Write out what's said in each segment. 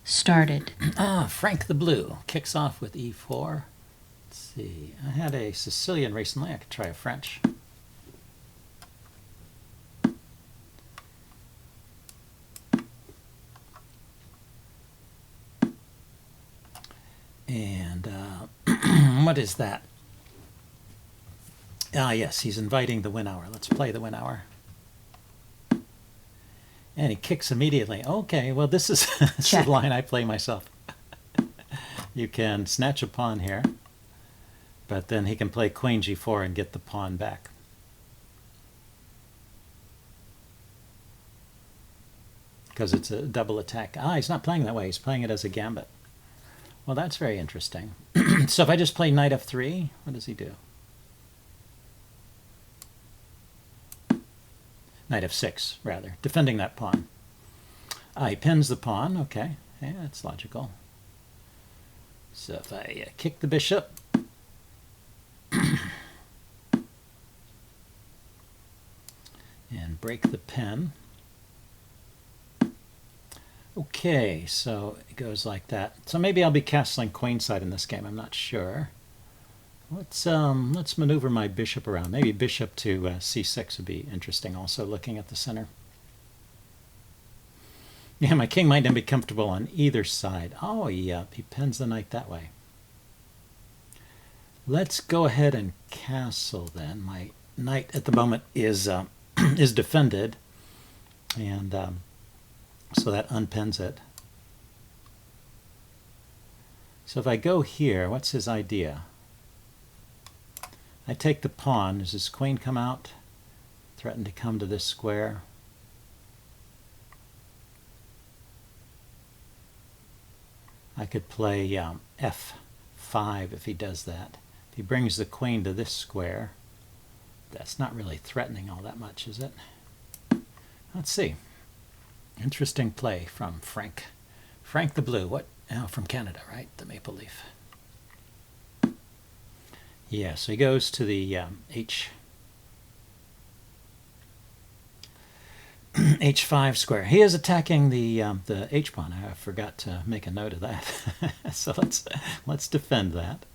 started. Frank the Blue kicks off with e4. Let's see. I had a Sicilian recently. I could try a French. And what is that? Yes, he's inviting the Winawer. Let's play the Winawer. And he kicks immediately. Okay, well, this is the line I play myself. You can snatch a pawn here, but then he can play queen g4 and get the pawn back. Because it's a double attack. He's not playing that way. He's playing it as a gambit. Well, that's very interesting. So if I just play knight f3, what does he do? Knight f6, rather, defending that pawn. He pins the pawn. Okay, yeah, that's logical. So if I kick the bishop, and break the pin. Okay, so it goes like that. So maybe I'll be castling queenside in this game. I'm not sure. Let's maneuver my bishop around. Maybe bishop to c6 would be interesting. Also looking at the center. Yeah, my king might not be comfortable on either side. Oh, yeah, he pins the knight that way. Let's go ahead and castle then. My knight at the moment is is defended, and so that unpins it. So if I go here, what's his idea? I take the pawn. Does his queen come out? Threaten to come to this square. I could play f5 if he does that. If he brings the queen to this square, that's not really threatening all that much, is it? Let's see. Interesting play from Frank. Frank the Blue. What? Oh, from Canada, right? The Maple Leaf. Yeah, so he goes to the h5 square. He is attacking the h pawn. I forgot to make a note of that. So let's defend that.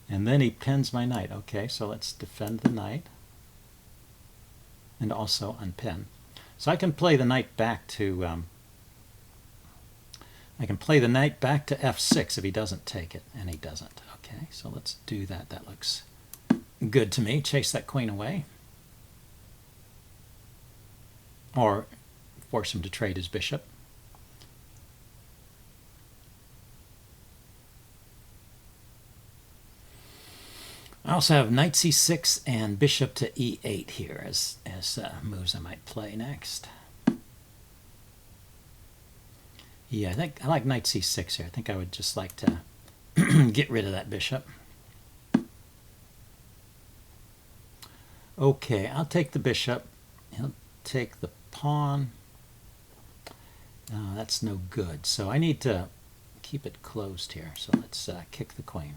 And then he pins my knight. Okay, so let's defend the knight and also unpin. So I can play the knight back to f6 if he doesn't take it, and he doesn't. Okay, so let's do that. That looks good to me. Chase that queen away. Or force him to trade his bishop. I also have knight c6 and bishop to e8 here as moves I might play next. Yeah, I think I like knight c6 here. I think I would just like to get rid of that bishop. Okay, I'll take the bishop. He'll take the pawn. That's no good. So I need to keep it closed here. So let's kick the queen.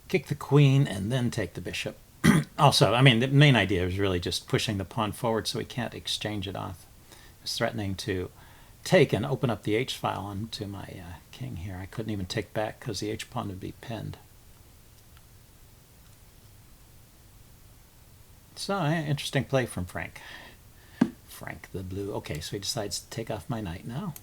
Kick the queen and then take the bishop. Also, I mean, the main idea is really just pushing the pawn forward so he can't exchange it off. It's threatening to take and open up the h-file onto my king here. I couldn't even take back because the h-pawn would be pinned. So, interesting play from Frank. Frank the Blue. Okay, so he decides to take off my knight now.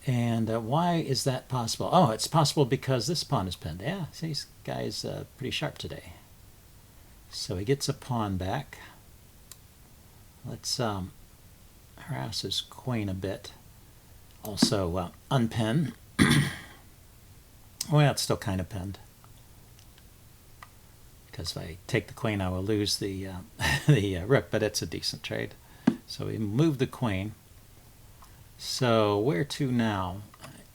And why is that possible? Oh, it's possible because this pawn is pinned. Yeah, see, this guy's pretty sharp today. So he gets a pawn back. Let's harass his queen a bit. Also unpin. Well, it's still kind of pinned. Because if I take the queen, I will lose the rook, but it's a decent trade. So we move the queen. So where to now?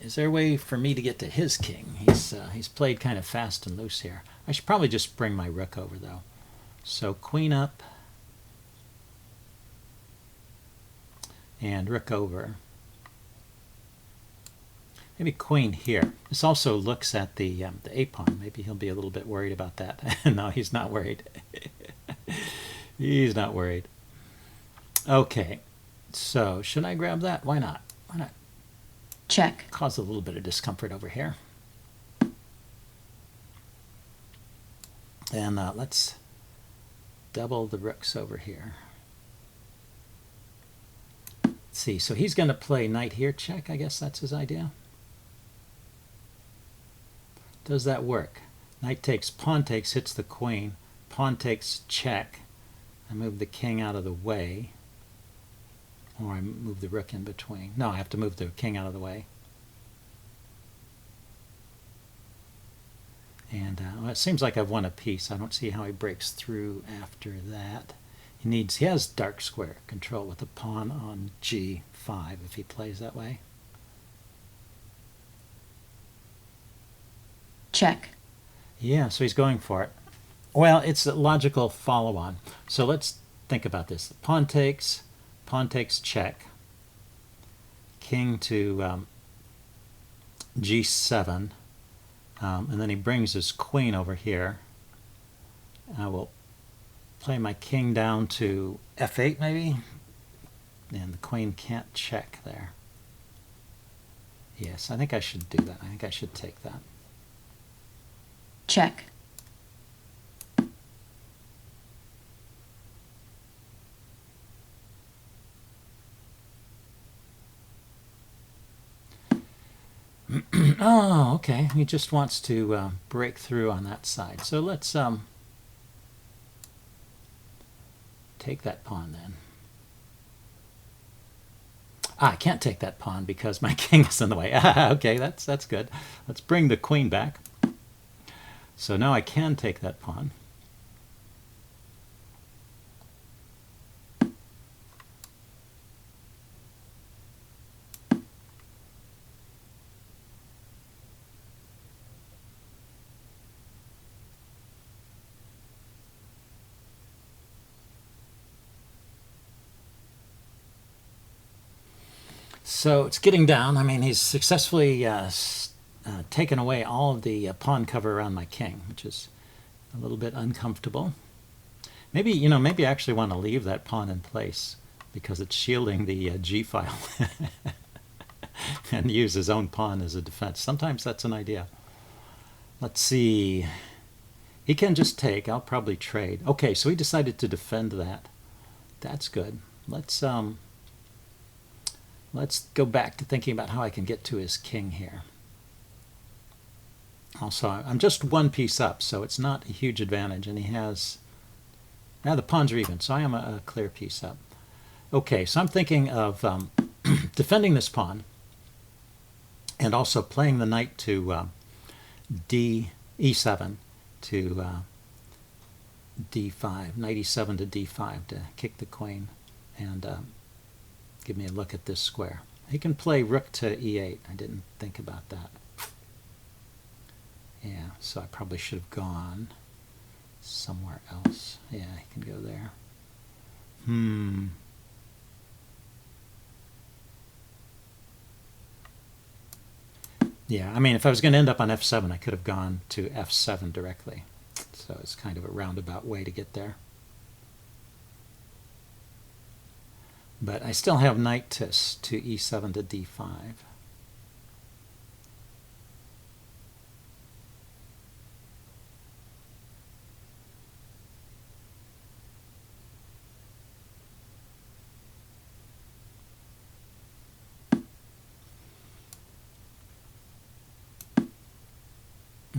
Is there a way for me to get to his king? He's played kind of fast and loose here. I should probably just bring my rook over, though. So queen up and rook over. Maybe queen here. This also looks at the a pawn. Maybe he'll be a little bit worried about that. No, he's not worried. He's not worried. Okay, so should I grab that? Why not? Why not? Check. Cause a little bit of discomfort over here. And let's double the rooks over here. Let's see, so he's going to play knight here, check. I guess that's his idea. Does that work? Knight takes, pawn takes, hits the queen. Pawn takes, check. I move the king out of the way. Or I move the rook in between. No, I have to move the king out of the way. And well, it seems like I've won a piece. I don't see how he breaks through after that. He has dark square control with a pawn on g5 if he plays that way. Check. Yeah, so he's going for it. Well, it's a logical follow-on. So let's think about this. Pawn takes check. King to g7. And then he brings his queen over here. I will play my king down to f8 maybe. And the queen can't check there. Yes, I think I should do that. I think I should take that. Check. Oh, okay. He just wants to break through on that side. So let's take that pawn then. I can't take that pawn because my king is in the way. Okay, that's good. Let's bring the queen back. So now I can take that pawn. So it's getting down. I mean, he's successfully taken away all of the pawn cover around my king, which is a little bit uncomfortable. Maybe, maybe I actually want to leave that pawn in place because it's shielding the G file and use his own pawn as a defense. Sometimes that's an idea. Let's see. He can just take. I'll probably trade. Okay, so he decided to defend that. That's good. Let's go back to thinking about how I can get to his king here. Also, I'm just one piece up, so it's not a huge advantage, and he has... Now the pawns are even, so I am a clear piece up. Okay, so I'm thinking of defending this pawn, and also playing the knight to e7 to d5, knight e7 to d5 to kick the queen, and give me a look at this square. He can play rook to e8. I didn't think about that. Yeah, so I probably should have gone somewhere else. Yeah, he can go there. Yeah, I mean, if I was going to end up on f7, I could have gone to f7 directly. So it's kind of a roundabout way to get there. But I still have knight to e7 to d5.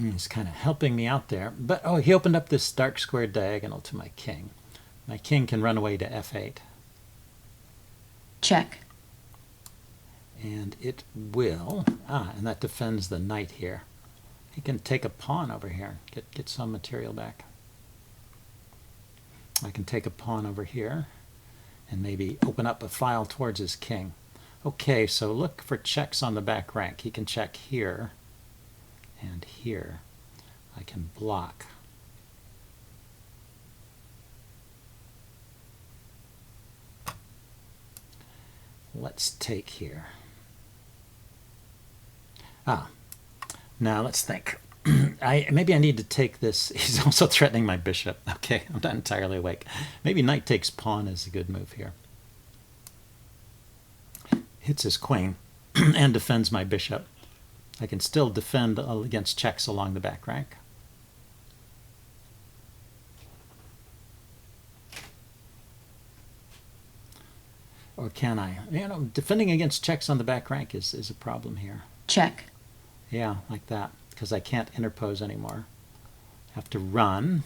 He's kind of helping me out there. But, oh, he opened up this dark square diagonal to my king. My king can run away to f8. Check. And it will... and that defends the knight here. He can take a pawn over here, get some material back. I can take a pawn over here and maybe open up a file towards his king. Okay, so look for checks on the back rank. He can check here and here. I can block. Let's take here. Now let's think. Maybe I need to take this. He's also threatening my bishop. Okay, I'm not entirely awake. Maybe knight takes pawn is a good move here. Hits his queen and defends my bishop. I can still defend against checks along the back rank. Or can I? You know, defending against checks on the back rank is a problem here. Check. Yeah, like that, because I can't interpose anymore. Have to run.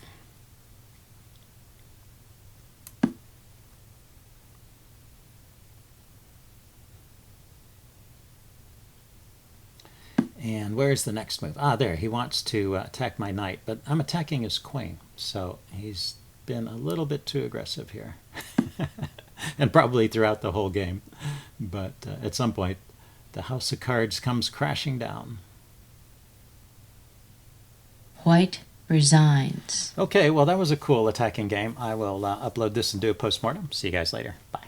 And where's the next move? Ah, there. He wants to attack my knight, but I'm attacking his queen, so he's been a little bit too aggressive here. And probably throughout the whole game. But at some point, the house of cards comes crashing down. White resigns. Okay, well, that was a cool attacking game. I will upload this and do a postmortem. See you guys later. Bye.